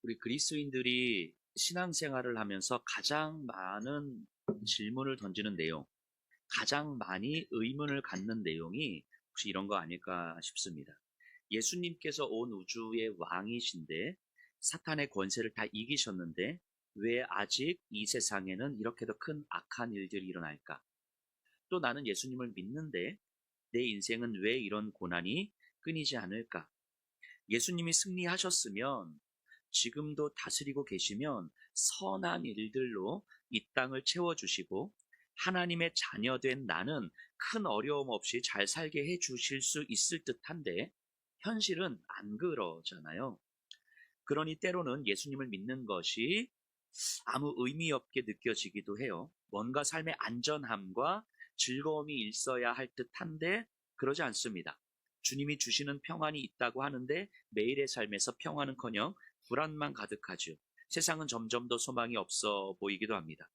우리 그리스도인들이 신앙생활을 하면서 가장 많은 질문을 던지는 내용, 가장 많이 의문을 갖는 내용이 혹시 이런 거 아닐까 싶습니다. 예수님께서 온 우주의 왕이신데 사탄의 권세를 다 이기셨는데 왜 아직 이 세상에는 이렇게도 큰 악한 일들이 일어날까? 또 나는 예수님을 믿는데 내 인생은 왜 이런 고난이 끊이지 않을까? 예수님이 승리하셨으면 지금도 다스리고 계시면 선한 일들로 이 땅을 채워주시고 하나님의 자녀된 나는 큰 어려움 없이 잘 살게 해 주실 수 있을 듯한데 현실은 안 그러잖아요. 그러니 때로는 예수님을 믿는 것이 아무 의미 없게 느껴지기도 해요. 뭔가 삶의 안전함과 즐거움이 있어야 할 듯한데 그러지 않습니다. 주님이 주시는 평안이 있다고 하는데 매일의 삶에서 평안은커녕 불안만 가득하죠. 세상은 점점 더 소망이 없어 보이기도 합니다.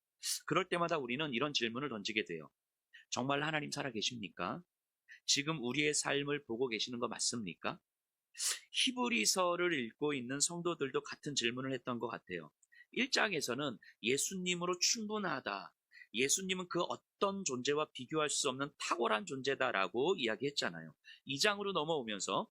그럴 때마다 우리는 이런 질문을 던지게 돼요. 정말 하나님 살아 계십니까? 지금 우리의 삶을 보고 계시는 거 맞습니까? 히브리서를 읽고 있는 성도들도 같은 질문을 했던 것 같아요. 1장에서는 예수님으로 충분하다. 예수님은 그 어떤 존재와 비교할 수 없는 탁월한 존재다라고 이야기했잖아요. 2장으로 넘어오면서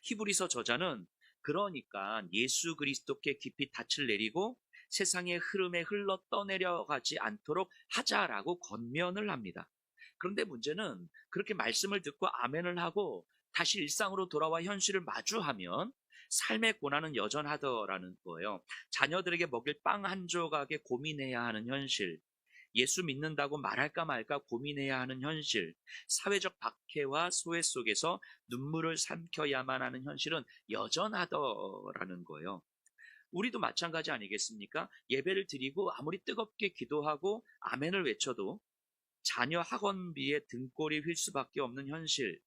히브리서 저자는 그러니까 예수 그리스도께 깊이 닻을 내리고 세상의 흐름에 흘러 떠내려가지 않도록 하자라고 권면을 합니다. 그런데 문제는 그렇게 말씀을 듣고 아멘을 하고 다시 일상으로 돌아와 현실을 마주하면 삶의 고난은 여전하더라는 거예요. 자녀들에게 먹일 빵 한 조각에 고민해야 하는 현실, 예수 믿는다고 말할까 말까 고민해야 하는 현실, 사회적 박해와 소외 속에서 눈물을 삼켜야만 하는 현실은 여전하더라는 거예요. 우리도 마찬가지 아니겠습니까? 예배를 드리고 아무리 뜨겁게 기도하고 아멘을 외쳐도 자녀 학원비에 등골이 휠 수밖에 없는 현실,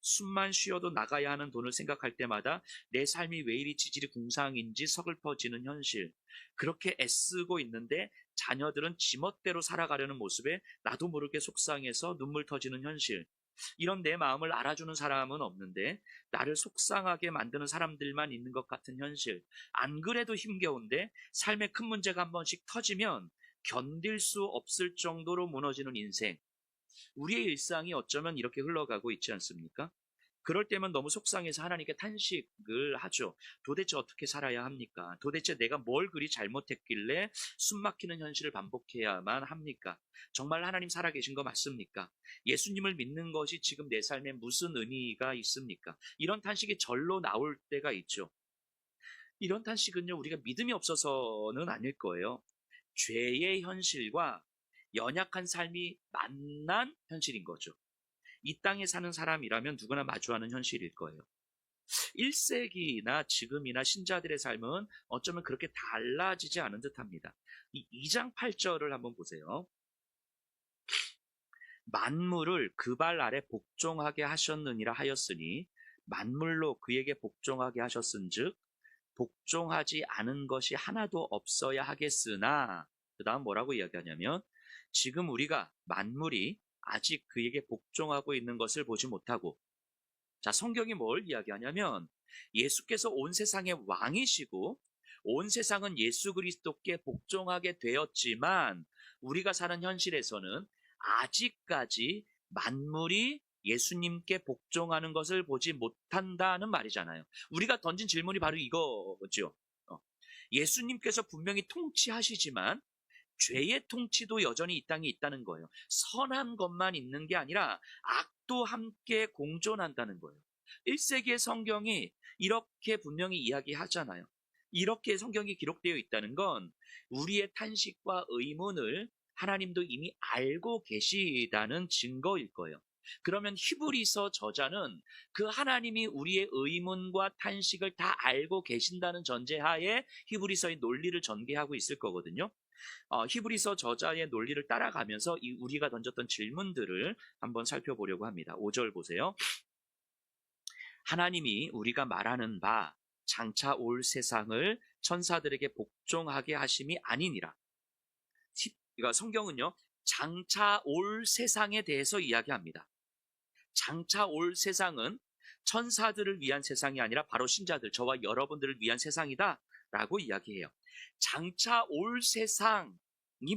숨만 쉬어도 나가야 하는 돈을 생각할 때마다 내 삶이 왜 이리 지질이 궁상인지 서글퍼지는 현실. 그렇게 애쓰고 있는데 자녀들은 지멋대로 살아가려는 모습에 나도 모르게 속상해서 눈물 터지는 현실. 이런 내 마음을 알아주는 사람은 없는데 나를 속상하게 만드는 사람들만 있는 것 같은 현실. 안 그래도 힘겨운데 삶에 큰 문제가 한 번씩 터지면 견딜 수 없을 정도로 무너지는 인생. 우리의 일상이 어쩌면 이렇게 흘러가고 있지 않습니까? 그럴 때면 너무 속상해서 하나님께 탄식을 하죠. 도대체 어떻게 살아야 합니까? 도대체 내가 뭘 그리 잘못했길래 숨막히는 현실을 반복해야만 합니까? 정말 하나님 살아계신 거 맞습니까? 예수님을 믿는 것이 지금 내 삶에 무슨 의미가 있습니까? 이런 탄식이 절로 나올 때가 있죠. 이런 탄식은요, 우리가 믿음이 없어서는 아닐 거예요. 죄의 현실과 연약한 삶이 만난 현실인 거죠. 이 땅에 사는 사람이라면 누구나 마주하는 현실일 거예요. 1세기나 지금이나 신자들의 삶은 어쩌면 그렇게 달라지지 않은 듯합니다. 이 2장 8절을 한번 보세요. 만물을 그 발 아래 복종하게 하셨느니라 하였으니 만물로 그에게 복종하게 하셨은즉 복종하지 않은 것이 하나도 없어야 하겠으나, 그 다음 뭐라고 이야기하냐면 지금 우리가 만물이 아직 그에게 복종하고 있는 것을 보지 못하고, 자, 성경이 뭘 이야기하냐면 예수께서 온 세상의 왕이시고 온 세상은 예수 그리스도께 복종하게 되었지만 우리가 사는 현실에서는 아직까지 만물이 예수님께 복종하는 것을 보지 못한다는 말이잖아요. 우리가 던진 질문이 바로 이거죠. 예수님께서 분명히 통치하시지만 죄의 통치도 여전히 이 땅에 있다는 거예요. 선한 것만 있는 게 아니라 악도 함께 공존한다는 거예요. 1세기의 성경이 이렇게 분명히 이야기하잖아요. 이렇게 성경이 기록되어 있다는 건 우리의 탄식과 의문을 하나님도 이미 알고 계시다는 증거일 거예요. 그러면 히브리서 저자는 그 하나님이 우리의 의문과 탄식을 다 알고 계신다는 전제하에 히브리서의 논리를 전개하고 있을 거거든요. 히브리서 저자의 논리를 따라가면서 우리가 던졌던 질문들을 한번 살펴보려고 합니다. 5절 보세요. 하나님이 우리가 말하는 바 장차 올 세상을 천사들에게 복종하게 하심이 아니니라. 그러니까 성경은요, 장차 올 세상에 대해서 이야기합니다. 장차 올 세상은 천사들을 위한 세상이 아니라 바로 신자들, 저와 여러분들을 위한 세상이다 라고 이야기해요. 장차 올 세상이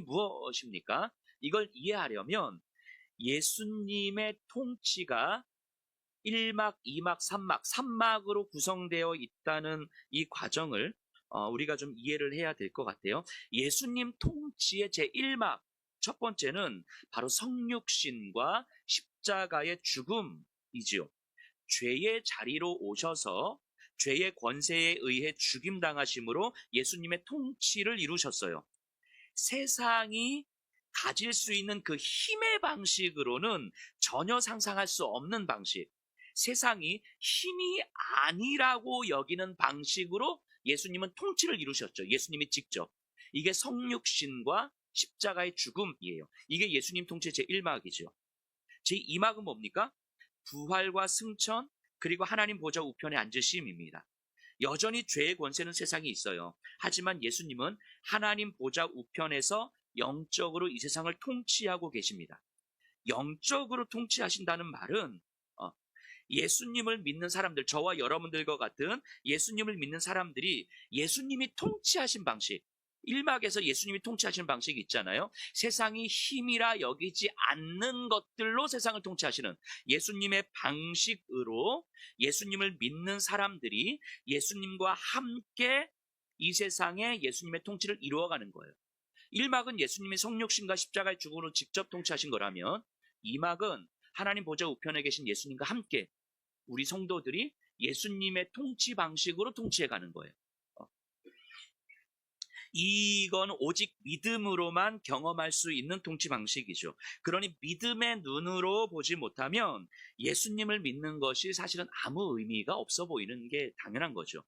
무엇입니까? 이걸 이해하려면 예수님의 통치가 1막, 2막, 3막, 3막으로 구성되어 있다는 이 과정을 우리가 좀 이해를 해야 될 것 같아요. 예수님 통치의 제1막, 첫 번째는 바로 성육신과 십자가의 죽음이지요. 죄의 자리로 오셔서 죄의 권세에 의해 죽임당하심으로 예수님의 통치를 이루셨어요. 세상이 가질 수 있는 그 힘의 방식으로는 전혀 상상할 수 없는 방식, 세상이 힘이 아니라고 여기는 방식으로 예수님은 통치를 이루셨죠. 예수님이 직접. 이게 성육신과 십자가의 죽음이에요. 이게 예수님 통치의 제1막이죠. 제2막은 뭡니까? 부활과 승천, 그리고 하나님 보좌 우편에 앉으심입니다. 여전히 죄의 권세는 세상에 있어요. 하지만 예수님은 하나님 보좌 우편에서 영적으로 이 세상을 통치하고 계십니다. 영적으로 통치하신다는 말은 예수님을 믿는 사람들, 저와 여러분들과 같은 예수님을 믿는 사람들이 예수님이 통치하신 방식, 1막에서 예수님이 통치하시는 방식이 있잖아요. 세상이 힘이라 여기지 않는 것들로 세상을 통치하시는 예수님의 방식으로 예수님을 믿는 사람들이 예수님과 함께 이 세상에 예수님의 통치를 이루어가는 거예요. 1막은 예수님의 성육신과 십자가의 죽음으로 직접 통치하신 거라면 2막은 하나님 보좌 우편에 계신 예수님과 함께 우리 성도들이 예수님의 통치 방식으로 통치해 가는 거예요. 이건 오직 믿음으로만 경험할 수 있는 통치 방식이죠. 그러니 믿음의 눈으로 보지 못하면 예수님을 믿는 것이 사실은 아무 의미가 없어 보이는 게 당연한 거죠.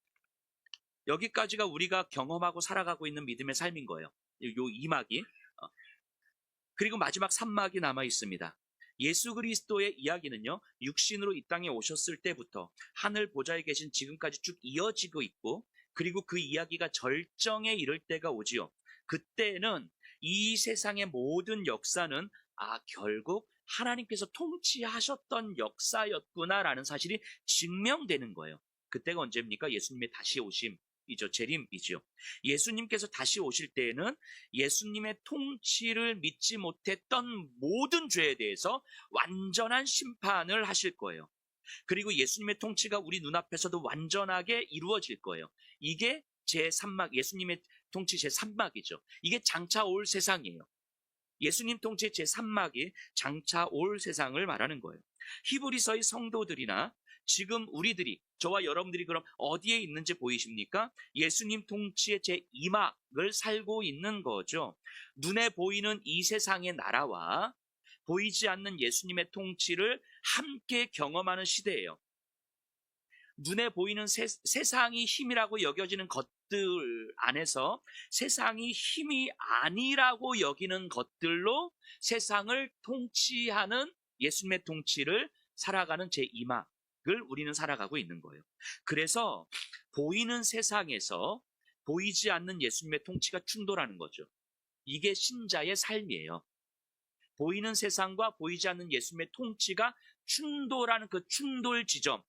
여기까지가 우리가 경험하고 살아가고 있는 믿음의 삶인 거예요. 요 2막이. 그리고 마지막 3막이 남아 있습니다. 예수 그리스도의 이야기는요, 육신으로 이 땅에 오셨을 때부터 하늘 보좌에 계신 지금까지 쭉 이어지고 있고, 그리고 그 이야기가 절정에 이를 때가 오지요. 그때는 이 세상의 모든 역사는 결국 하나님께서 통치하셨던 역사였구나라는 사실이 증명되는 거예요. 그때가 언제입니까? 예수님의 다시 오심이죠. 재림이죠. 예수님께서 다시 오실 때에는 예수님의 통치를 믿지 못했던 모든 죄에 대해서 완전한 심판을 하실 거예요. 그리고 예수님의 통치가 우리 눈앞에서도 완전하게 이루어질 거예요. 이게 제3막, 예수님의 통치 제3막이죠. 이게 장차 올 세상이에요. 예수님 통치 제3막이 장차 올 세상을 말하는 거예요. 히브리서의 성도들이나 지금 우리들이, 저와 여러분들이 그럼 어디에 있는지 보이십니까? 예수님 통치의 제2막을 살고 있는 거죠. 눈에 보이는 이 세상의 나라와 보이지 않는 예수님의 통치를 함께 경험하는 시대예요. 눈에 보이는 세상이 힘이라고 여겨지는 것들 안에서 세상이 힘이 아니라고 여기는 것들로 세상을 통치하는 예수님의 통치를 살아가는 제2막을 우리는 살아가고 있는 거예요. 그래서 보이는 세상에서 보이지 않는 예수님의 통치가 충돌하는 거죠. 이게 신자의 삶이에요. 보이는 세상과 보이지 않는 예수님의 통치가 충돌하는 그 충돌 지점,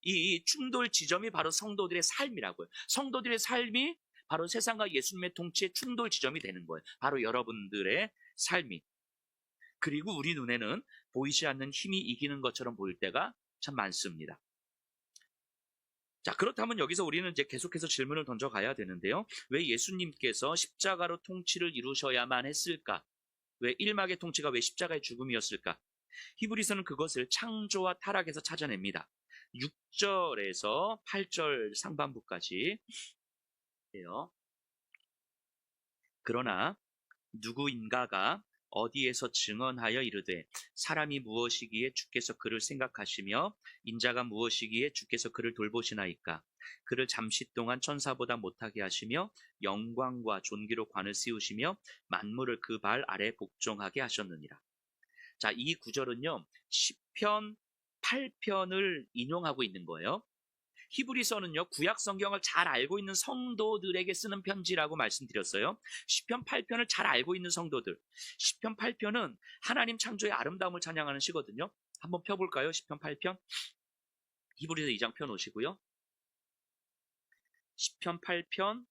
이 충돌 지점이 바로 성도들의 삶이라고요. 성도들의 삶이 바로 세상과 예수님의 통치의 충돌 지점이 되는 거예요. 바로 여러분들의 삶이. 그리고 우리 눈에는 보이지 않는 힘이 이기는 것처럼 보일 때가 참 많습니다. 자, 그렇다면 여기서 우리는 이제 계속해서 질문을 던져가야 되는데요. 왜 예수님께서 십자가로 통치를 이루셔야만 했을까? 왜 1막의 통치가 왜 십자가의 죽음이었을까? 히브리서는 그것을 창조와 타락에서 찾아냅니다. 6절에서 8절 상반부까지 해요. 그러나 누구인가가 어디에서 증언하여 이르되 사람이 무엇이기에 주께서 그를 생각하시며 인자가 무엇이기에 주께서 그를 돌보시나이까. 그를 잠시 동안 천사보다 못하게 하시며 영광과 존귀로 관을 씌우시며 만물을 그 발 아래 복종하게 하셨느니라. 자, 이 구절은요, 시편 8편을 인용하고 있는 거예요. 히브리서는요, 구약 성경을 잘 알고 있는 성도들에게 쓰는 편지라고 말씀드렸어요. 시편 8편을 잘 알고 있는 성도들. 시편 8편은 하나님 창조의 아름다움을 찬양하는 시거든요. 한번 펴볼까요? 시편 8편. 히브리서 2장 펴놓으시고요. 시편 8편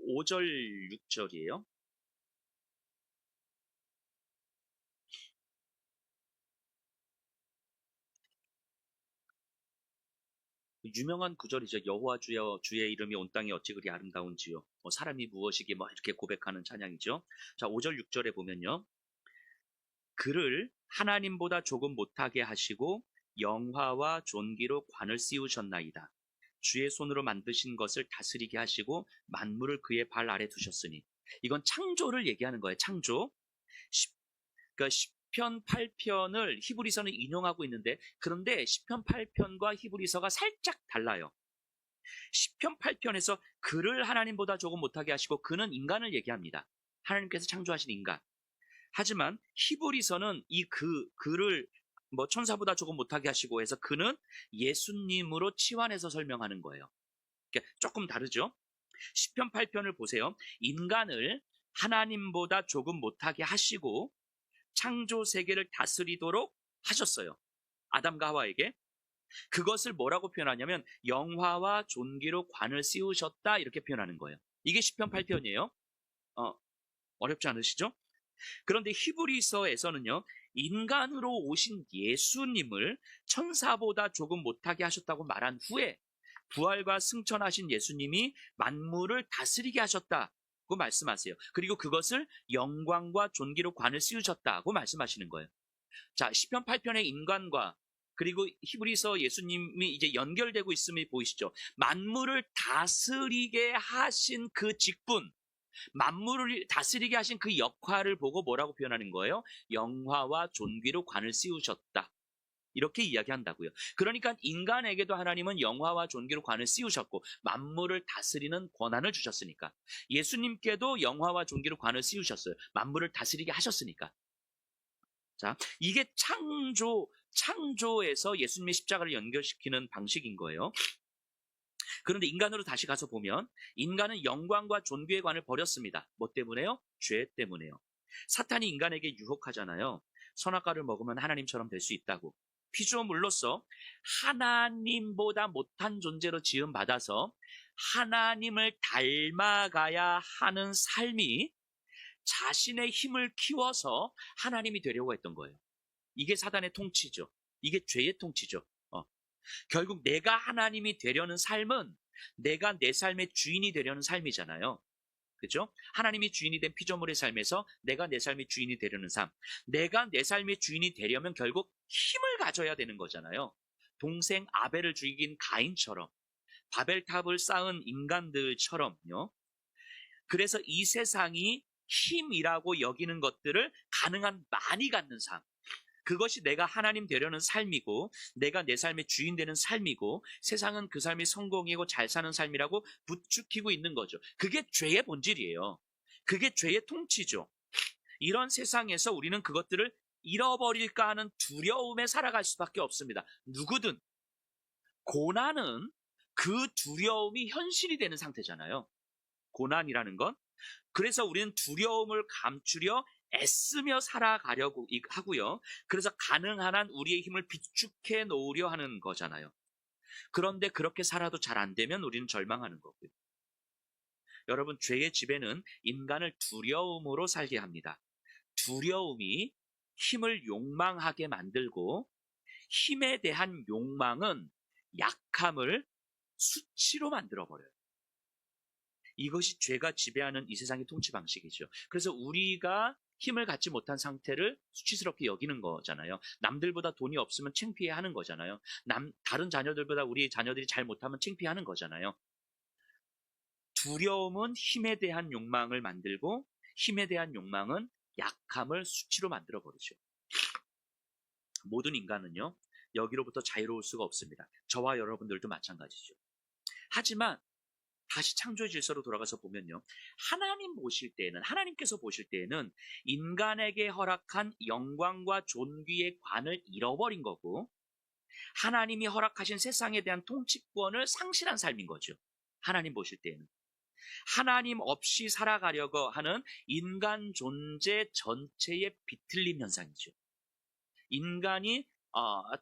5절 6절이에요. 유명한 구절이죠. 여호와 주여 주의 이름이 온 땅에 어찌 그리 아름다운지요. 사람이 무엇이기에 이렇게 고백하는 찬양이죠. 자, 5절 6절에 보면요. 그를 하나님보다 조금 못하게 하시고 영화와 존귀로 관을 씌우셨나이다. 주의 손으로 만드신 것을 다스리게 하시고 만물을 그의 발 아래 두셨으니. 이건 창조를 얘기하는 거예요. 창조. 그러니까 시편 8편을 히브리서는 인용하고 있는데, 그런데 시편 8편과 히브리서가 살짝 달라요. 시편 8편에서 그를 하나님보다 조금 못하게 하시고, 그는 인간을 얘기합니다. 하나님께서 창조하신 인간. 하지만 히브리서는 이 그를 천사보다 조금 못하게 하시고 해서 그는 예수님으로 치환해서 설명하는 거예요. 그러니까 조금 다르죠. 시편 8편을 보세요. 인간을 하나님보다 조금 못하게 하시고 창조 세계를 다스리도록 하셨어요. 아담과 하와에게. 그것을 뭐라고 표현하냐면 영화와 존귀로 관을 씌우셨다, 이렇게 표현하는 거예요. 이게 시편 8편이에요. 어렵지 않으시죠? 그런데 히브리서에서는요, 인간으로 오신 예수님을 천사보다 조금 못하게 하셨다고 말한 후에 부활과 승천하신 예수님이 만물을 다스리게 하셨다고 말씀하세요. 그리고 그것을 영광과 존귀로 관을 씌우셨다고 말씀하시는 거예요. 자, 시편 8편의 인간과 그리고 히브리서 예수님이 이제 연결되고 있음이 보이시죠? 만물을 다스리게 하신 그 직분, 만물을 다스리게 하신 그 역할을 보고 뭐라고 표현하는 거예요? 영화와 존귀로 관을 씌우셨다. 이렇게 이야기한다고요. 그러니까 인간에게도 하나님은 영화와 존귀로 관을 씌우셨고 만물을 다스리는 권한을 주셨으니까, 예수님께도 영화와 존귀로 관을 씌우셨어요. 만물을 다스리게 하셨으니까. 자, 이게 창조에서 예수님의 십자가를 연결시키는 방식인 거예요. 그런데 인간으로 다시 가서 보면 인간은 영광과 존귀의 관을 버렸습니다. 뭐 때문에요? 죄 때문에요. 사탄이 인간에게 유혹하잖아요. 선악과를 먹으면 하나님처럼 될 수 있다고. 피조물로서 하나님보다 못한 존재로 지음받아서 하나님을 닮아가야 하는 삶이 자신의 힘을 키워서 하나님이 되려고 했던 거예요. 이게 사단의 통치죠. 이게 죄의 통치죠. 결국 내가 하나님이 되려는 삶은 내가 내 삶의 주인이 되려는 삶이잖아요. 그죠? 하나님이 주인이 된 피조물의 삶에서 내가 내 삶의 주인이 되려는 삶. 내가 내 삶의 주인이 되려면 결국 힘을 가져야 되는 거잖아요. 동생 아벨을 죽인 가인처럼, 바벨탑을 쌓은 인간들처럼요. 그래서 이 세상이 힘이라고 여기는 것들을 가능한 많이 갖는 삶. 그것이 내가 하나님 되려는 삶이고 내가 내 삶의 주인 되는 삶이고 세상은 그 삶이 성공이고 잘 사는 삶이라고 부추기고 있는 거죠. 그게 죄의 본질이에요. 그게 죄의 통치죠. 이런 세상에서 우리는 그것들을 잃어버릴까 하는 두려움에 살아갈 수밖에 없습니다. 누구든. 고난은 그 두려움이 현실이 되는 상태잖아요. 고난이라는 건. 그래서 우리는 두려움을 감추려 애쓰며 살아가려고 하고요. 그래서 가능한 한 우리의 힘을 비축해 놓으려 하는 거잖아요. 그런데 그렇게 살아도 잘 안 되면 우리는 절망하는 거고요. 여러분, 죄의 지배는 인간을 두려움으로 살게 합니다. 두려움이 힘을 욕망하게 만들고 힘에 대한 욕망은 약함을 수치로 만들어버려요. 이것이 죄가 지배하는 이 세상의 통치 방식이죠. 그래서 우리가 힘을 갖지 못한 상태를 수치스럽게 여기는 거잖아요. 남들보다 돈이 없으면 창피해하는 거잖아요. 다른 자녀들보다 우리 자녀들이 잘 못하면 창피하는 거잖아요. 두려움은 힘에 대한 욕망을 만들고 힘에 대한 욕망은 약함을 수치로 만들어버리죠. 모든 인간은요, 여기로부터 자유로울 수가 없습니다. 저와 여러분들도 마찬가지죠. 하지만 다시 창조의 질서로 돌아가서 보면요, 하나님께서 보실 때에는 인간에게 허락한 영광과 존귀의 관을 잃어버린 거고 하나님이 허락하신 세상에 대한 통치권을 상실한 삶인 거죠. 하나님 보실 때에는 하나님 없이 살아가려고 하는 인간 존재 전체의 비틀림 현상이죠. 인간이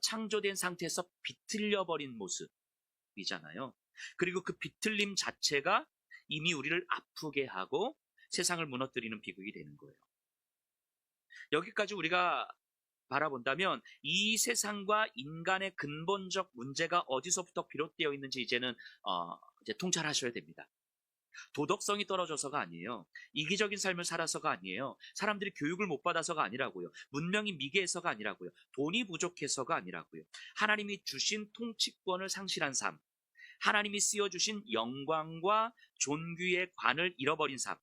창조된 상태에서 비틀려버린 모습이잖아요. 그리고 그 비틀림 자체가 이미 우리를 아프게 하고 세상을 무너뜨리는 비극이 되는 거예요. 여기까지 우리가 바라본다면 이 세상과 인간의 근본적 문제가 어디서부터 비롯되어 있는지 이제 통찰하셔야 됩니다. 도덕성이 떨어져서가 아니에요. 이기적인 삶을 살아서가 아니에요. 사람들이 교육을 못 받아서가 아니라고요. 문명이 미개해서가 아니라고요. 돈이 부족해서가 아니라고요. 하나님이 주신 통치권을 상실한 삶, 하나님이 씌워주신 영광과 존귀의 관을 잃어버린 삶,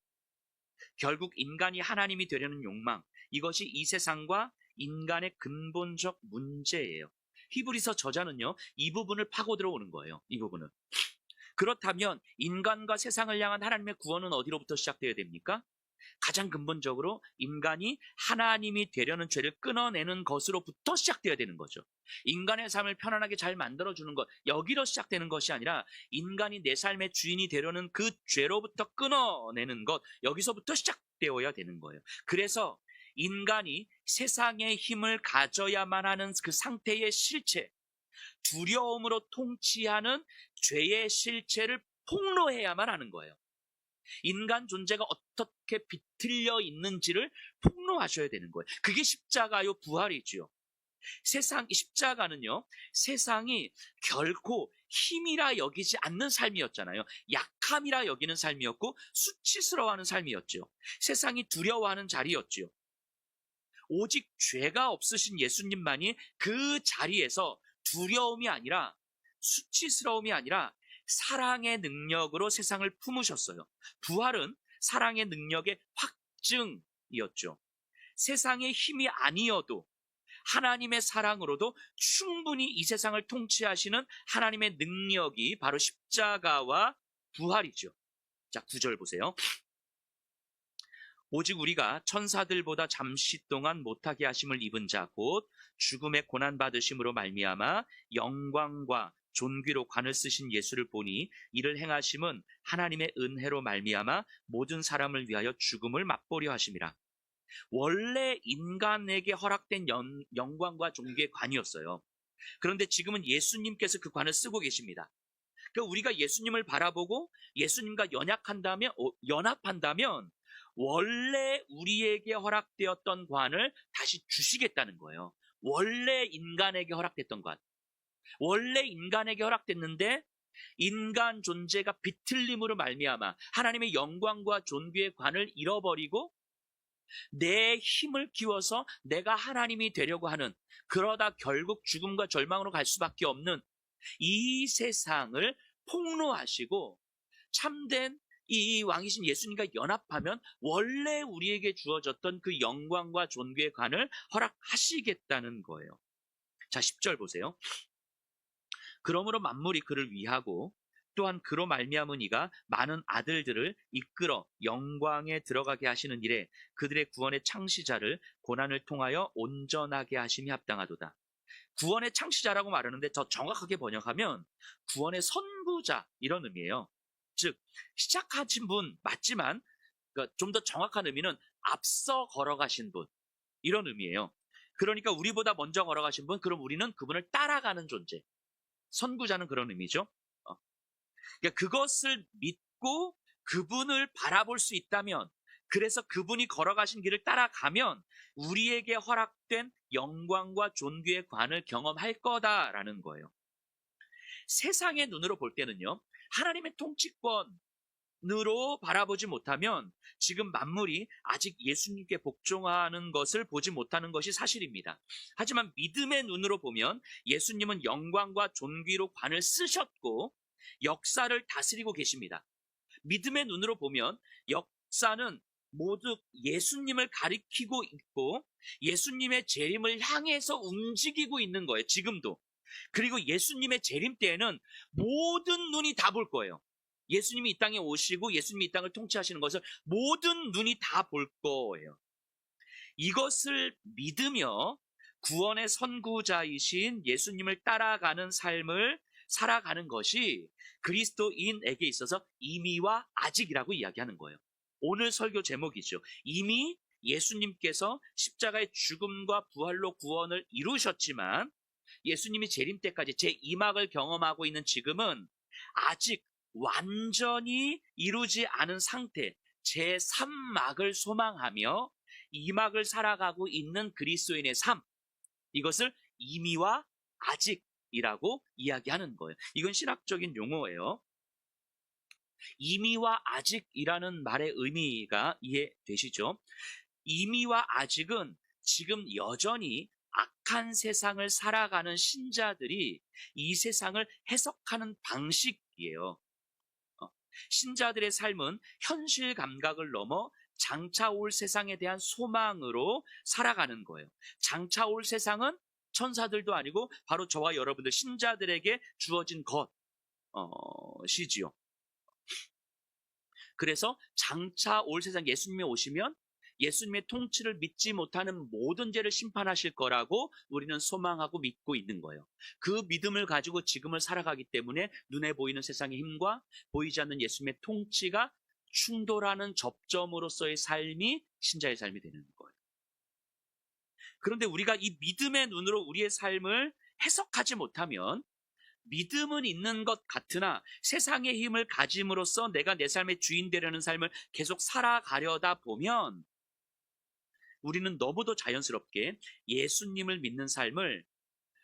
결국 인간이 하나님이 되려는 욕망, 이것이 이 세상과 인간의 근본적 문제예요. 히브리서 저자는요, 이 부분을 파고 들어오는 거예요. 이 부분을. 그렇다면 인간과 세상을 향한 하나님의 구원은 어디로부터 시작되어야 됩니까? 가장 근본적으로 인간이 하나님이 되려는 죄를 끊어내는 것으로부터 시작되어야 되는 거죠. 인간의 삶을 편안하게 잘 만들어주는 것, 여기로 시작되는 것이 아니라 인간이 내 삶의 주인이 되려는 그 죄로부터 끊어내는 것, 여기서부터 시작되어야 되는 거예요. 그래서 인간이 세상의 힘을 가져야만 하는 그 상태의 실체, 두려움으로 통치하는 죄의 실체를 폭로해야만 하는 거예요. 인간 존재가 어떻게 비틀려 있는지를 폭로하셔야 되는 거예요. 그게 십자가요, 부활이지요. 십자가는요, 세상이 결코 힘이라 여기지 않는 삶이었잖아요. 약함이라 여기는 삶이었고 수치스러워하는 삶이었죠. 세상이 두려워하는 자리였죠. 오직 죄가 없으신 예수님만이 그 자리에서 두려움이 아니라 수치스러움이 아니라 사랑의 능력으로 세상을 품으셨어요. 부활은 사랑의 능력의 확증이었죠. 세상의 힘이 아니어도 하나님의 사랑으로도 충분히 이 세상을 통치하시는 하나님의 능력이 바로 십자가와 부활이죠. 자, 9절 보세요. 오직 우리가 천사들보다 잠시 동안 못하게 하심을 입은 자 곧 죽음의 고난 받으심으로 말미암아 영광과 존귀로 관을 쓰신 예수를 보니 이를 행하심은 하나님의 은혜로 말미암아 모든 사람을 위하여 죽음을 맛보려 하심이라. 원래 인간에게 허락된 영광과 존귀의 관이었어요. 그런데 지금은 예수님께서 그 관을 쓰고 계십니다. 그러니까 우리가 예수님을 바라보고 예수님과 연합한다면 원래 우리에게 허락되었던 관을 다시 주시겠다는 거예요. 원래 인간에게 허락됐던 관. 원래 인간에게 허락됐는데 인간 존재가 비틀림으로 말미암아 하나님의 영광과 존귀의 관을 잃어버리고 내 힘을 키워서 내가 하나님이 되려고 하는, 그러다 결국 죽음과 절망으로 갈 수밖에 없는 이 세상을 폭로하시고 참된 이 왕이신 예수님과 연합하면 원래 우리에게 주어졌던 그 영광과 존귀의 관을 허락하시겠다는 거예요. 자, 10절 보세요. 그러므로 만물이 그를 위하고 또한 그로 말미암은 이가 많은 아들들을 이끌어 영광에 들어가게 하시는 일에 그들의 구원의 창시자를 고난을 통하여 온전하게 하심이 합당하도다. 구원의 창시자라고 말하는데 더 정확하게 번역하면 구원의 선구자, 이런 의미예요. 즉 시작하신 분 맞지만 좀 더 정확한 의미는 앞서 걸어가신 분, 이런 의미예요. 그러니까 우리보다 먼저 걸어가신 분, 그럼 우리는 그분을 따라가는 존재. 선구자는 그런 의미죠. 그러니까 그것을 믿고 그분을 바라볼 수 있다면, 그래서 그분이 걸어가신 길을 따라가면 우리에게 허락된 영광과 존귀의 관을 경험할 거다라는 거예요. 세상의 눈으로 볼 때는요, 하나님의 통치권으로 바라보지 못하면 지금 만물이 아직 예수님께 복종하는 것을 보지 못하는 것이 사실입니다. 하지만 믿음의 눈으로 보면 예수님은 영광과 존귀로 관을 쓰셨고 역사를 다스리고 계십니다. 믿음의 눈으로 보면 역사는 모두 예수님을 가리키고 있고 예수님의 재림을 향해서 움직이고 있는 거예요. 지금도. 그리고 예수님의 재림 때에는 모든 눈이 다 볼 거예요. 예수님이 이 땅에 오시고 예수님이 이 땅을 통치하시는 것을 모든 눈이 다 볼 거예요. 이것을 믿으며 구원의 선구자이신 예수님을 따라가는 삶을 살아가는 것이 그리스도인에게 있어서 이미와 아직이라고 이야기하는 거예요. 오늘 설교 제목이죠. 이미 예수님께서 십자가의 죽음과 부활로 구원을 이루셨지만 예수님이 재림 때까지 제2막을 경험하고 있는 지금은 아직 완전히 이루지 않은 상태, 제3막을 소망하며 이 막을 살아가고 있는 그리스도인의 삶, 이것을 이미와 아직이라고 이야기하는 거예요. 이건 신학적인 용어예요. 이미와 아직이라는 말의 의미가 이해되시죠? 이미와 아직은 지금 여전히 악한 세상을 살아가는 신자들이 이 세상을 해석하는 방식이에요. 신자들의 삶은 현실 감각을 넘어 장차 올 세상에 대한 소망으로 살아가는 거예요. 장차 올 세상은 천사들도 아니고 바로 저와 여러분들 신자들에게 주어진 것이지요. 그래서 장차 올 세상 예수님이 오시면 예수님의 통치를 믿지 못하는 모든 죄를 심판하실 거라고 우리는 소망하고 믿고 있는 거예요. 그 믿음을 가지고 지금을 살아가기 때문에 눈에 보이는 세상의 힘과 보이지 않는 예수님의 통치가 충돌하는 접점으로서의 삶이 신자의 삶이 되는 거예요. 그런데 우리가 이 믿음의 눈으로 우리의 삶을 해석하지 못하면 믿음은 있는 것 같으나 세상의 힘을 가짐으로써 내가 내 삶의 주인 되려는 삶을 계속 살아가려다 보면 우리는 너무도 자연스럽게 예수님을 믿는 삶을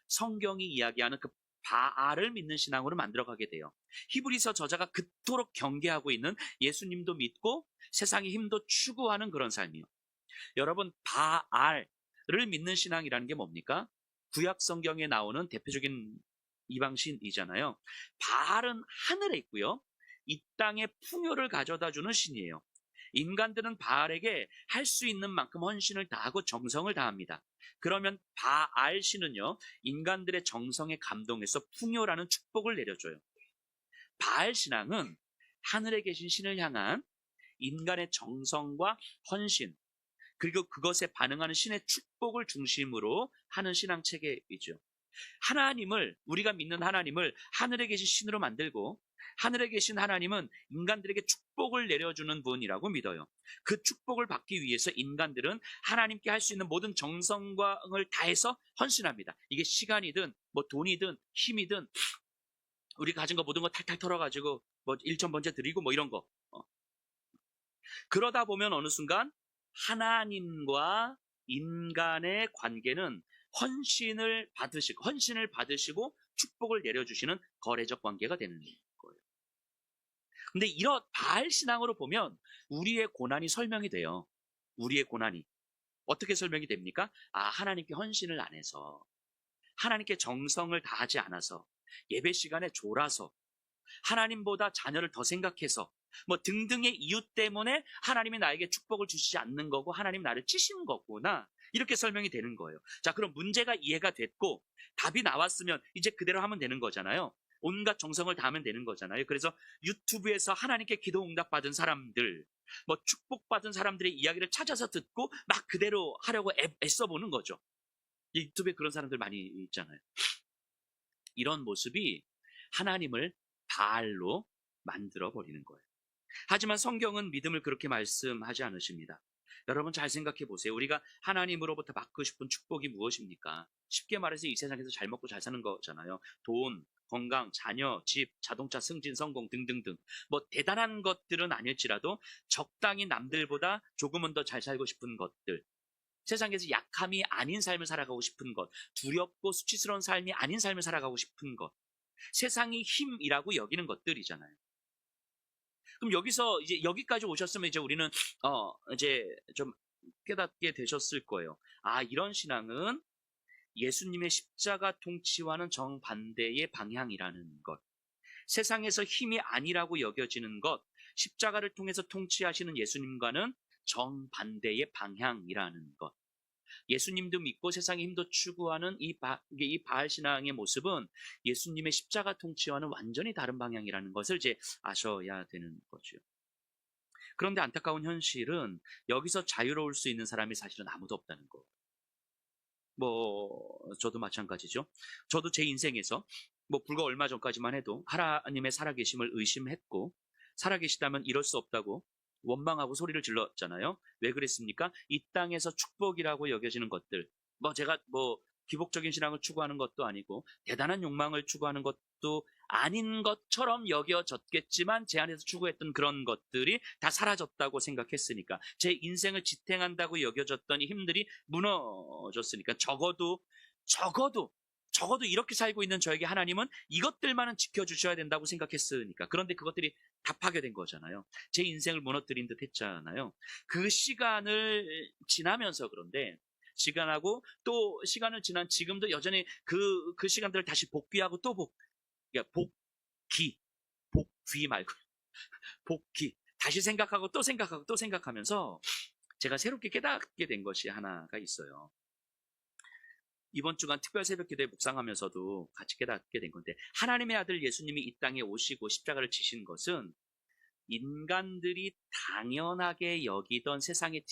성경이 이야기하는 그 바알을 믿는 신앙으로 만들어가게 돼요. 히브리서 저자가 그토록 경계하고 있는 예수님도 믿고 세상의 힘도 추구하는 그런 삶이요. 여러분, 바알을 믿는 신앙이라는 게 뭡니까? 구약 성경에 나오는 대표적인 이방신이잖아요. 바알은 하늘에 있고요. 이 땅에 풍요를 가져다 주는 신이에요. 인간들은 바알에게 할 수 있는 만큼 헌신을 다하고 정성을 다합니다. 그러면 바알 신은요, 인간들의 정성에 감동해서 풍요라는 축복을 내려줘요. 바알 신앙은 하늘에 계신 신을 향한 인간의 정성과 헌신, 그리고 그것에 반응하는 신의 축복을 중심으로 하는 신앙 체계이죠. 하나님을, 우리가 믿는 하나님을 하늘에 계신 신으로 만들고 하늘에 계신 하나님은 인간들에게 축복을 내려주는 분이라고 믿어요. 그 축복을 받기 위해서 인간들은 하나님께 할 수 있는 모든 정성을 다해서 헌신합니다. 이게 시간이든 뭐 돈이든 힘이든 우리 가진 거 모든 거 탈탈 털어가지고 뭐 일천번째 드리고 뭐 이런 거. 그러다 보면 어느 순간 하나님과 인간의 관계는 헌신을 받으시고 축복을 내려주시는 거래적 관계가 되는 거예요. 근데 이런 바알 신앙으로 보면 우리의 고난이 설명이 돼요. 우리의 고난이. 어떻게 설명이 됩니까? 하나님께 헌신을 안 해서, 하나님께 정성을 다하지 않아서, 예배 시간에 졸아서, 하나님보다 자녀를 더 생각해서, 뭐 등등의 이유 때문에 하나님이 나에게 축복을 주시지 않는 거고 하나님이 나를 치시는 거구나. 이렇게 설명이 되는 거예요. 자, 그럼 문제가 이해가 됐고 답이 나왔으면 이제 그대로 하면 되는 거잖아요. 온갖 정성을 다하면 되는 거잖아요. 그래서 유튜브에서 하나님께 기도 응답받은 사람들, 뭐 축복받은 사람들의 이야기를 찾아서 듣고 막 그대로 하려고 애써보는 거죠. 유튜브에 그런 사람들 많이 있잖아요. 이런 모습이 하나님을 바알로 만들어 버리는 거예요. 하지만 성경은 믿음을 그렇게 말씀하지 않으십니다. 여러분 잘 생각해 보세요. 우리가 하나님으로부터 받고 싶은 축복이 무엇입니까? 쉽게 말해서 이 세상에서 잘 먹고 잘 사는 거잖아요. 돈, 건강, 자녀, 집, 자동차, 승진, 성공 등등등. 뭐 대단한 것들은 아닐지라도 적당히 남들보다 조금은 더 잘 살고 싶은 것들. 세상에서 약함이 아닌 삶을 살아가고 싶은 것. 두렵고 수치스러운 삶이 아닌 삶을 살아가고 싶은 것. 세상이 힘이라고 여기는 것들이잖아요. 그럼 여기서 이제 여기까지 오셨으면 이제 우리는 이제 좀 깨닫게 되셨을 거예요. 이런 신앙은 예수님의 십자가 통치와는 정반대의 방향이라는 것. 세상에서 힘이 아니라고 여겨지는 것, 십자가를 통해서 통치하시는 예수님과는 정반대의 방향이라는 것. 예수님도 믿고 세상의 힘도 추구하는 이 바알 신앙의 모습은 예수님의 십자가 통치와는 완전히 다른 방향이라는 것을 이제 아셔야 되는 거죠. 그런데 안타까운 현실은 여기서 자유로울 수 있는 사람이 사실은 아무도 없다는 거. 저도 마찬가지죠. 저도 제 인생에서 불과 얼마 전까지만 해도 하나님의 살아계심을 의심했고, 살아계시다면 이럴 수 없다고 원망하고 소리를 질렀잖아요. 왜 그랬습니까? 이 땅에서 축복이라고 여겨지는 것들, 제가 기복적인 신앙을 추구하는 것도 아니고 대단한 욕망을 추구하는 것도 아닌 것처럼 여겨졌겠지만 제 안에서 추구했던 그런 것들이 다 사라졌다고 생각했으니까, 제 인생을 지탱한다고 여겨졌던 이 힘들이 무너졌으니까, 적어도 이렇게 살고 있는 저에게 하나님은 이것들만은 지켜주셔야 된다고 생각했으니까. 그런데 그것들이 다 파괴된 거잖아요. 제 인생을 무너뜨린 듯 했잖아요. 그 시간을 지나면서, 그런데 시간하고 또 시간을 지난 지금도 여전히 그 시간들을 다시 복귀하고 또 그러니까 복귀 말고 복귀, 다시 생각하고 또 생각하고 또 생각하면서 제가 새롭게 깨닫게 된 것이 하나가 있어요. 이번 주간 특별 새벽 기도에 묵상하면서도 같이 깨닫게 된 건데, 하나님의 아들 예수님이 이 땅에 오시고 십자가를 지신 것은 인간들이 당연하게 여기던 세상의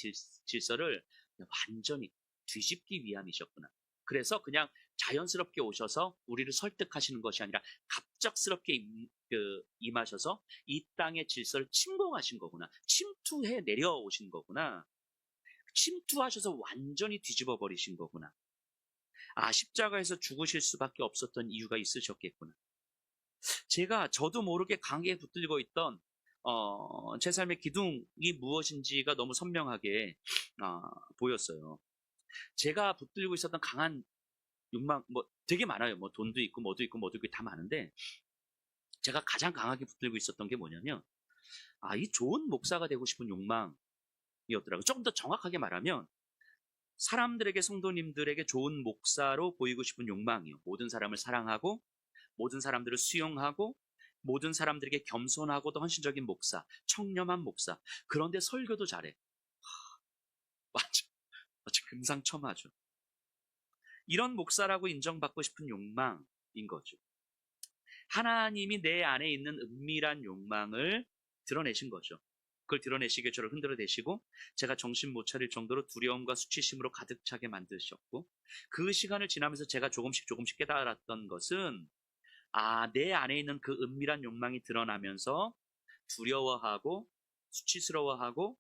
질서를 완전히 뒤집기 위함이셨구나. 그래서 그냥 자연스럽게 오셔서 우리를 설득하시는 것이 아니라 갑작스럽게 임하셔서 이 땅의 질서를 침공하신 거구나. 침투해 내려오신 거구나. 침투하셔서 완전히 뒤집어 버리신 거구나. 아, 십자가에서 죽으실 수밖에 없었던 이유가 있으셨겠구나. 저도 모르게 강하게 붙들고 있던 제 삶의 기둥이 무엇인지가 너무 선명하게 보였어요. 제가 붙들고 있었던 강한 욕망, 되게 많아요. 돈도 있고 뭐도 있고 다 많은데, 제가 가장 강하게 붙들고 있었던 게 뭐냐면, 이 좋은 목사가 되고 싶은 욕망이었더라고요. 조금 더 정확하게 말하면, 사람들에게, 성도님들에게 좋은 목사로 보이고 싶은 욕망이요. 모든 사람을 사랑하고, 모든 사람들을 수용하고, 모든 사람들에게 겸손하고도 헌신적인 목사, 청렴한 목사. 그런데 설교도 잘해. 맞아. 금상첨화죠. 이런 목사라고 인정받고 싶은 욕망인 거죠. 하나님이 내 안에 있는 은밀한 욕망을 드러내신 거죠. 그걸 드러내시기에 저를 흔들어 대시고, 제가 정신 못 차릴 정도로 두려움과 수치심으로 가득 차게 만드셨고, 그 시간을 지나면서 제가 조금씩 깨달았던 것은, 내 안에 있는 그 은밀한 욕망이 드러나면서 두려워하고 수치스러워하고,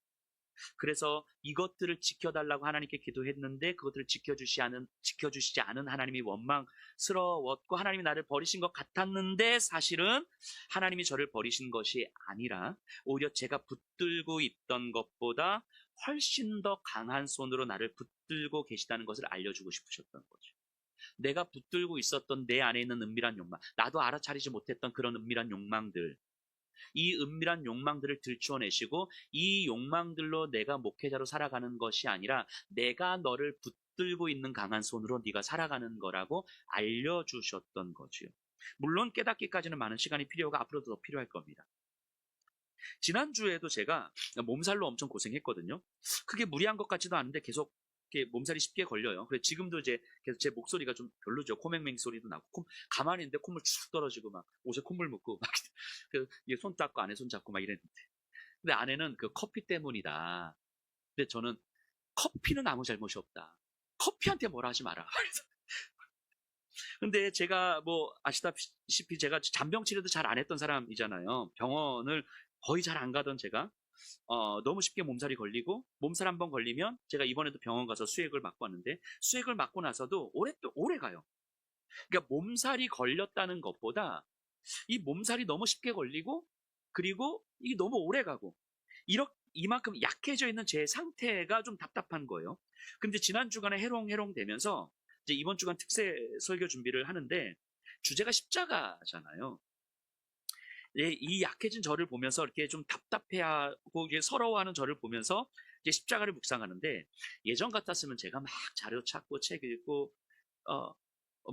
그래서 이것들을 지켜달라고 하나님께 기도했는데 그것들을 지켜주시지 않은 하나님이 원망스러웠고, 하나님이 나를 버리신 것 같았는데, 사실은 하나님이 저를 버리신 것이 아니라 오히려 제가 붙들고 있던 것보다 훨씬 더 강한 손으로 나를 붙들고 계시다는 것을 알려주고 싶으셨던 거죠. 내가 붙들고 있었던 내 안에 있는 은밀한 욕망, 나도 알아차리지 못했던 그런 은밀한 욕망들, 이 은밀한 욕망들을 들추어내시고, 이 욕망들로 내가 목회자로 살아가는 것이 아니라 내가 너를 붙들고 있는 강한 손으로 네가 살아가는 거라고 알려주셨던 거지요. 물론 깨닫기까지는 많은 시간이 앞으로도 더 필요할 겁니다. 지난주에도 제가 몸살로 엄청 고생했거든요. 그게 무리한 것 같지도 않은데 계속 이렇게 몸살이 쉽게 걸려요. 그래서 지금도 계속 제 목소리가 좀 별로죠. 코맹맹 소리도 나고, 가만히 있는데 콧물 쭉 떨어지고, 막 옷에 콧물 묻고, 막 손 잡고 안에 손 잡고 막 이랬는데, 근데 아내는 그 커피 때문이다. 근데 저는 커피는 아무 잘못이 없다. 커피한테 뭐라 하지 마라. 근데 제가 아시다시피 제가 잔병 치료도 잘 안 했던 사람이잖아요. 병원을 거의 잘 안 가던 제가 너무 쉽게 몸살이 걸리고, 몸살 한번 걸리면, 제가 이번에도 병원 가서 수액을 맞고 왔는데, 수액을 맞고 나서도 오래 가요. 그러니까 몸살이 걸렸다는 것보다 이 몸살이 너무 쉽게 걸리고, 그리고 이게 너무 오래 가고, 이만큼 약해져 있는 제 상태가 좀 답답한 거예요. 근데 지난 주간에 해롱해롱 되면서 이제 이번 주간 특세 설교 준비를 하는데, 주제가 십자가잖아요. 이 약해진 저를 보면서 이렇게 좀 답답해하고 이게 서러워하는 저를 보면서 이제 십자가를 묵상하는데, 예전 같았으면 제가 막 자료 찾고 책 읽고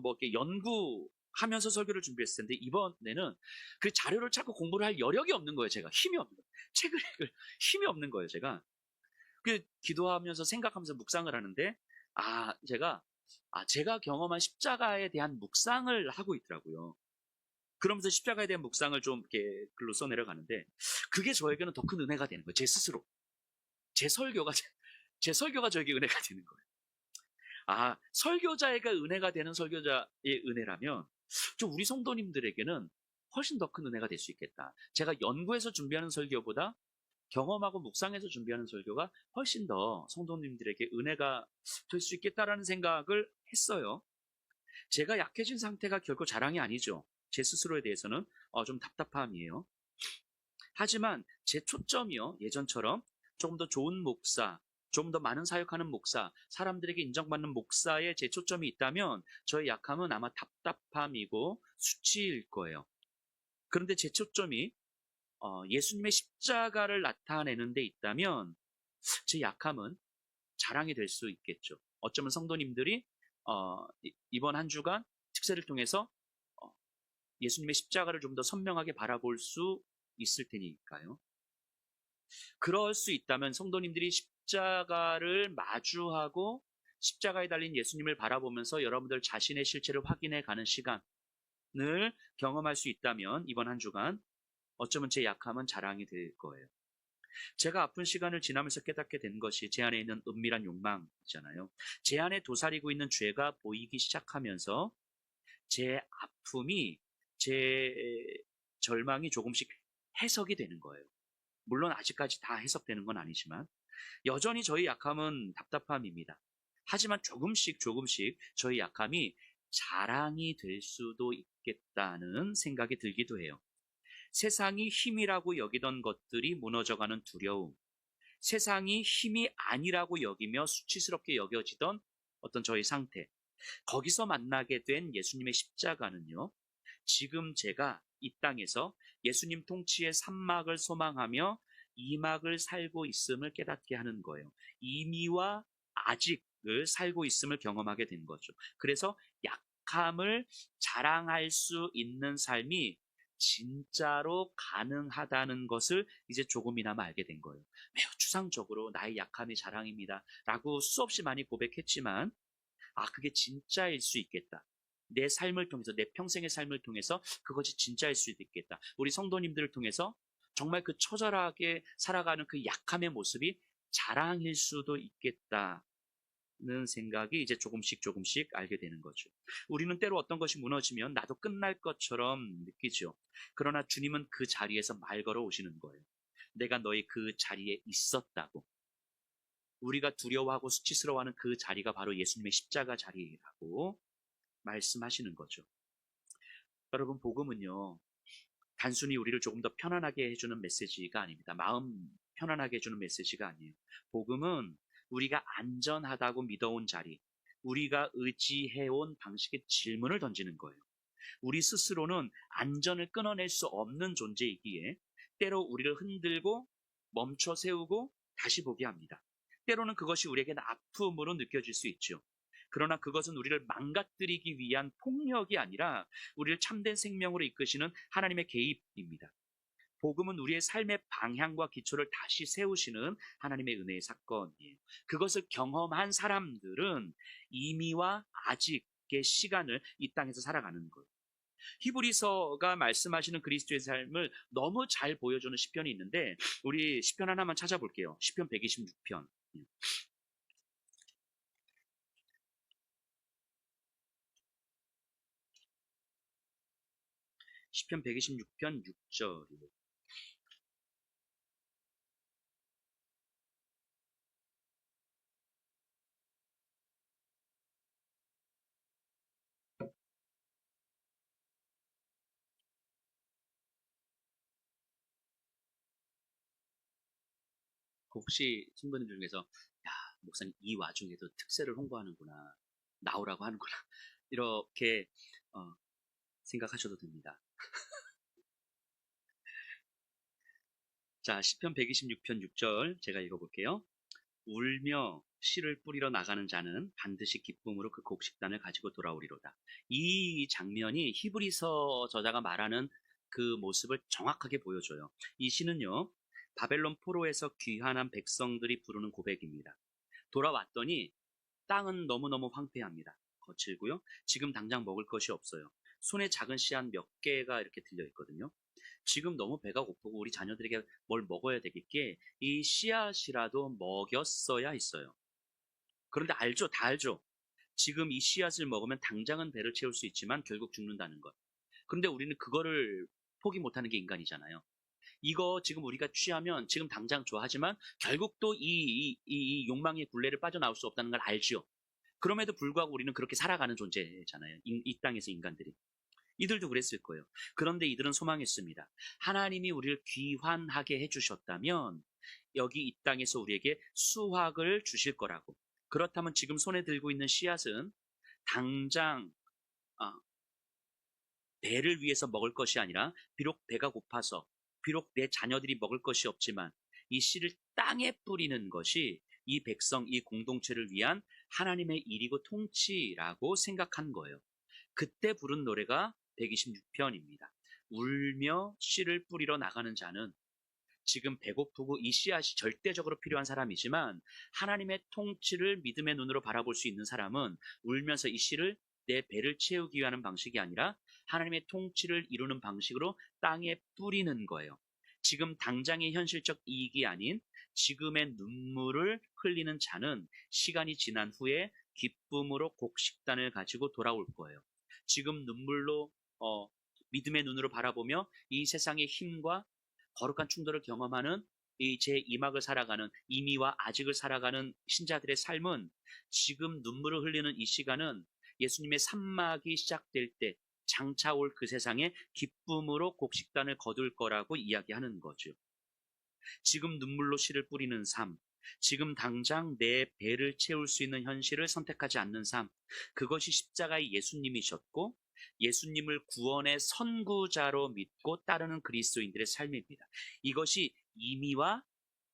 이렇게 연구하면서 설교를 준비했을 텐데, 이번에는 그 자료를 찾고 공부를 할 여력이 없는 거예요. 제가 힘이 없는 거예요. 책을 읽을 힘이 없는 거예요. 제가 기도하면서 생각하면서 묵상을 하는데, 제가 경험한 십자가에 대한 묵상을 하고 있더라고요. 그러면서 십자가에 대한 묵상을 좀 이렇게 글로 써내려가는데, 그게 저에게는 더 큰 은혜가 되는 거예요. 제 스스로. 제 설교가 저에게 은혜가 되는 거예요. 설교자에게 은혜가 되는 설교자의 은혜라면, 좀 우리 성도님들에게는 훨씬 더 큰 은혜가 될 수 있겠다. 제가 연구해서 준비하는 설교보다 경험하고 묵상해서 준비하는 설교가 훨씬 더 성도님들에게 은혜가 될 수 있겠다라는 생각을 했어요. 제가 약해진 상태가 결코 자랑이 아니죠. 제 스스로에 대해서는 좀 답답함이에요. 하지만 제 초점이요, 예전처럼 조금 더 좋은 목사, 좀 더 많은 사역하는 목사, 사람들에게 인정받는 목사에 제 초점이 있다면 저의 약함은 아마 답답함이고 수치일 거예요. 그런데 제 초점이 예수님의 십자가를 나타내는 데 있다면 제 약함은 자랑이 될 수 있겠죠. 어쩌면 성도님들이 이번 한 주간 특세를 통해서 어, 예수님의 십자가를 좀 더 선명하게 바라볼 수 있을 테니까요. 그럴 수 있다면 성도님들이 십자가를 마주하고 십자가에 달린 예수님을 바라보면서 여러분들 자신의 실체를 확인해 가는 시간을 경험할 수 있다면 이번 한 주간 어쩌면 제 약함은 자랑이 될 거예요. 제가 아픈 시간을 지나면서 깨닫게 된 것이 제 안에 있는 은밀한 욕망이잖아요. 제 안에 도사리고 있는 죄가 보이기 시작하면서 제 아픔이, 제 절망이 조금씩 해석이 되는 거예요. 물론 아직까지 다 해석되는 건 아니지만 여전히 저희 약함은 답답함입니다. 하지만 조금씩 저희 약함이 자랑이 될 수도 있겠다는 생각이 들기도 해요. 세상이 힘이라고 여기던 것들이 무너져가는 두려움, 세상이 힘이 아니라고 여기며 수치스럽게 여겨지던 어떤 저희 상태, 거기서 만나게 된 예수님의 십자가는요, 지금 제가 이 땅에서 예수님 통치의 산막을 소망하며 이 막을 살고 있음을 깨닫게 하는 거예요. 이미와 아직을 살고 있음을 경험하게 된 거죠. 그래서 약함을 자랑할 수 있는 삶이 진짜로 가능하다는 것을 이제 조금이나마 알게 된 거예요. 매우 추상적으로 나의 약함이 자랑입니다 라고 수없이 많이 고백했지만 그게 진짜일 수 있겠다. 내 삶을 통해서, 내 평생의 삶을 통해서 그것이 진짜일 수도 있겠다. 우리 성도님들을 통해서 정말 그 처절하게 살아가는 그 약함의 모습이 자랑일 수도 있겠다는 생각이 이제 조금씩 알게 되는 거죠. 우리는 때로 어떤 것이 무너지면 나도 끝날 것처럼 느끼죠. 그러나 주님은 그 자리에서 말 걸어 오시는 거예요. 내가 너희 그 자리에 있었다고. 우리가 두려워하고 수치스러워하는 그 자리가 바로 예수님의 십자가 자리라고 말씀하시는 거죠. 여러분, 복음은요, 단순히 우리를 조금 더 편안하게 해주는 메시지가 아닙니다. 마음 편안하게 해주는 메시지가 아니에요. 복음은 우리가 안전하다고 믿어온 자리, 우리가 의지해온 방식의 질문을 던지는 거예요. 우리 스스로는 안전을 끊어낼 수 없는 존재이기에 때로 우리를 흔들고 멈춰 세우고 다시 보게 합니다. 때로는 그것이 우리에게는 아픔으로 느껴질 수 있죠. 그러나 그것은 우리를 망가뜨리기 위한 폭력이 아니라 우리를 참된 생명으로 이끄시는 하나님의 개입입니다. 복음은 우리의 삶의 방향과 기초를 다시 세우시는 하나님의 은혜의 사건이에요. 그것을 경험한 사람들은 이미와 아직의 시간을 이 땅에서 살아가는 거예요. 히브리서가 말씀하시는 그리스도의 삶을 너무 잘 보여주는 시편이 있는데 우리 시편 하나만 찾아볼게요. 시편 126편. 시편 126편 6절이에요. 혹시 친구들 중에서 야, 목사님 이 와중에도 특세를 홍보하는구나. 나오라고 하는구나. 이렇게 생각하셔도 됩니다. 자, 시편 126편 6절 제가 읽어볼게요. 울며 씨를 뿌리러 나가는 자는 반드시 기쁨으로 그 곡식단을 가지고 돌아오리로다. 이 장면이 히브리서 저자가 말하는 그 모습을 정확하게 보여줘요. 이 시는요, 바벨론 포로에서 귀환한 백성들이 부르는 고백입니다. 돌아왔더니 땅은 너무너무 황폐합니다. 거칠고요. 지금 당장 먹을 것이 없어요. 손에 작은 씨앗 몇 개가 이렇게 들려 있거든요. 지금 너무 배가 고프고 우리 자녀들에게 뭘 먹어야 되겠기에 이 씨앗이라도 먹였어야 했어요. 그런데 알죠? 다 알죠? 지금 이 씨앗을 먹으면 당장은 배를 채울 수 있지만 결국 죽는다는 것. 그런데 우리는 그거를 포기 못하는 게 인간이잖아요. 이거 지금 우리가 취하면 지금 당장 좋아하지만 결국 또 이 욕망의 굴레를 빠져나올 수 없다는 걸 알죠. 그럼에도 불구하고 우리는 그렇게 살아가는 존재잖아요. 이 땅에서 인간들이. 이들도 그랬을 거예요. 그런데 이들은 소망했습니다. 하나님이 우리를 귀환하게 해주셨다면 여기 이 땅에서 우리에게 수확을 주실 거라고. 그렇다면 지금 손에 들고 있는 씨앗은 당장 배를 위해서 먹을 것이 아니라 비록 배가 고파서 비록 내 자녀들이 먹을 것이 없지만 이 씨를 땅에 뿌리는 것이 이 백성, 이 공동체를 위한 하나님의 일이고 통치라고 생각한 거예요. 그때 부른 노래가 126편입니다. 울며 씨를 뿌리러 나가는 자는 지금 배고프고 이 씨앗이 절대적으로 필요한 사람이지만 하나님의 통치를 믿음의 눈으로 바라볼 수 있는 사람은 울면서 이 씨를 내 배를 채우기 위한 방식이 아니라 하나님의 통치를 이루는 방식으로 땅에 뿌리는 거예요. 지금 당장의 현실적 이익이 아닌 지금의 눈물을 흘리는 자는 시간이 지난 후에 기쁨으로 곡식단을 가지고 돌아올 거예요. 지금 눈물로 믿음의 눈으로 바라보며 이 세상의 힘과 거룩한 충돌을 경험하는 이 제 2막을 살아가는 이미와 아직을 살아가는 신자들의 삶은 지금 눈물을 흘리는 이 시간은 예수님의 3막이 시작될 때 장차 올 그 세상에 기쁨으로 곡식단을 거둘 거라고 이야기하는 거죠. 지금 눈물로 씨를 뿌리는 삶, 지금 당장 내 배를 채울 수 있는 현실을 선택하지 않는 삶, 그것이 십자가의 예수님이셨고 예수님을 구원의 선구자로 믿고 따르는 그리스도인들의 삶입니다. 이것이 이미와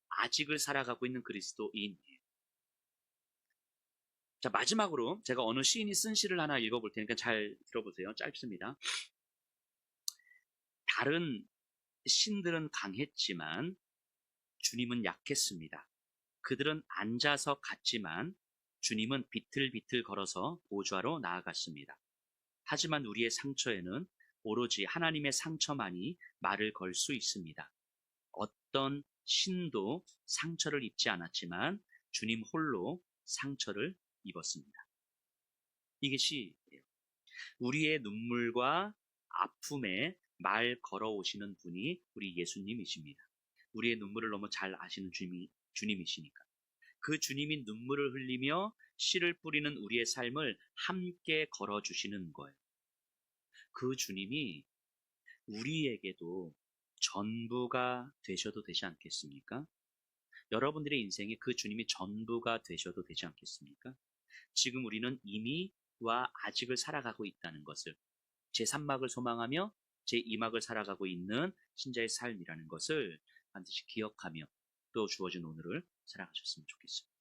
아직을 살아가고 있는 그리스도인이에요. 자, 마지막으로 제가 어느 시인이 쓴 시를 하나 읽어볼 테니까 잘 들어보세요. 짧습니다. 다른 신들은 강했지만 주님은 약했습니다. 그들은 앉아서 갔지만 주님은 비틀비틀 걸어서 보좌로 나아갔습니다. 하지만 우리의 상처에는 오로지 하나님의 상처만이 말을 걸 수 있습니다. 어떤 신도 상처를 입지 않았지만 주님 홀로 상처를 입었습니다. 이게 시예요. 우리의 눈물과 아픔에 말 걸어오시는 분이 우리 예수님이십니다. 우리의 눈물을 너무 잘 아시는 주님이시니까. 그 주님이 눈물을 흘리며 씨를 뿌리는 우리의 삶을 함께 걸어주시는 거예요. 그 주님이 우리에게도 전부가 되셔도 되지 않겠습니까? 여러분들의 인생에 그 주님이 전부가 되셔도 되지 않겠습니까? 지금 우리는 이미와 아직을 살아가고 있다는 것을 제3막을 소망하며 제2막을 살아가고 있는 신자의 삶이라는 것을 반드시 기억하며 또 주어진 오늘을 살아가셨으면 좋겠습니다.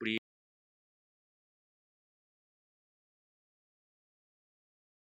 우리